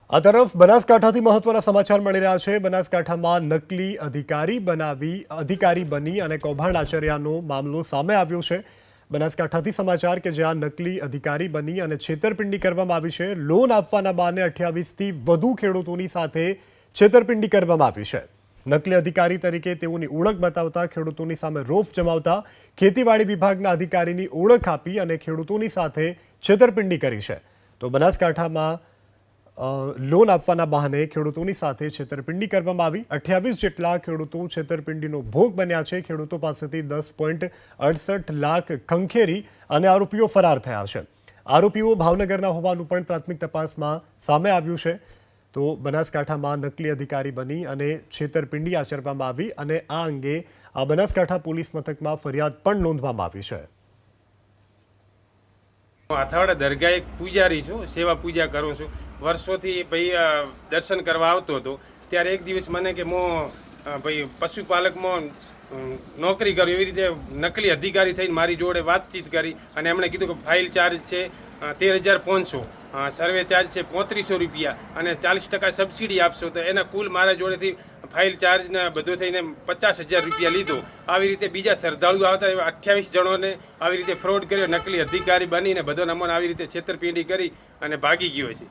આ તરફ બનાસકાંઠાથી મહત્વના સમાચાર મળી રહ્યા છે। બનાસકાંઠામાં નકલી અધિકારી બની અને કૌભાંડ આચર્યાનો મામલો સામે આવ્યો છે। બનાસકાંઠાથી સમાચાર કે જ્યાં નકલી અધિકારી બની અને છેતરપિંડી કરવામાં આવી છે। લોન આપવાના બહાને 28થી વધુ ખેડૂતોની સાથે છેતરપિંડી કરવામાં આવી છે। નકલી અધિકારી તરીકે તેઓની ઓળખ બતાવતા ખેડૂતોની સામે રોફ જમાવતા ખેતીવાડી વિભાગના અધિકારીની ઓળખ આપી અને ખેડૂતોની સાથે છેતરપિંડી કરી છે। તો બનાસકાંઠામાં લોન આપવાના બહાને ખેડૂતોની સાથે છેતરપિંડી કરવામાં આવી। 28 જેટલા ખેડૂતો છેતરપિંડીનો ભોગ બન્યા છે। ખેડૂતો પાસેથી 10.68 લાખ ખંખેરી અને આરોપીઓ ફરાર થયા છે। આરોપીઓ ભાવનગરના હોવાનું પણ પ્રાથમિક તપાસમાં સામે આવ્યું છે। તો બનાસકાંઠામાં નકલી અધિકારી બની અને છેતરપિંડી આચરવામાં આવી અને આ અંગે બનાસકાંઠા પોલીસ મથકમાં ફરિયાદ પણ નોંધવામાં આવી છે। હાથાવાડા દરગાહ એક પૂજારી છું, સેવા પૂજા કરું છું। વર્ષોથી ભાઈ દર્શન કરવા આવતો હતો। ત્યારે એક દિવસ મને કે ભાઈ પશુપાલકમાં નોકરી કરું એવી રીતે નકલી અધિકારી થઈને મારી જોડે વાતચીત કરી અને એમણે કીધું કે ફાઇલ ચાર્જ છે 13,500, સર્વે ચાર્જ છે 3500 રૂપિયા અને 40% સબસિડી આપશો તો એના કુલ મારા જોડેથી ફાઇલ ચાર્જને બધું થઈને 50,000 રૂપિયા લીધો। આવી રીતે બીજા શ્રદ્ધાળુ આવતા 28 જણોને આવી રીતે ફ્રોડ કર્યો, નકલી અધિકારી બનીને બધો અમને આવી રીતે છેતરપિંડી કરી અને ભાગી ગયો છે।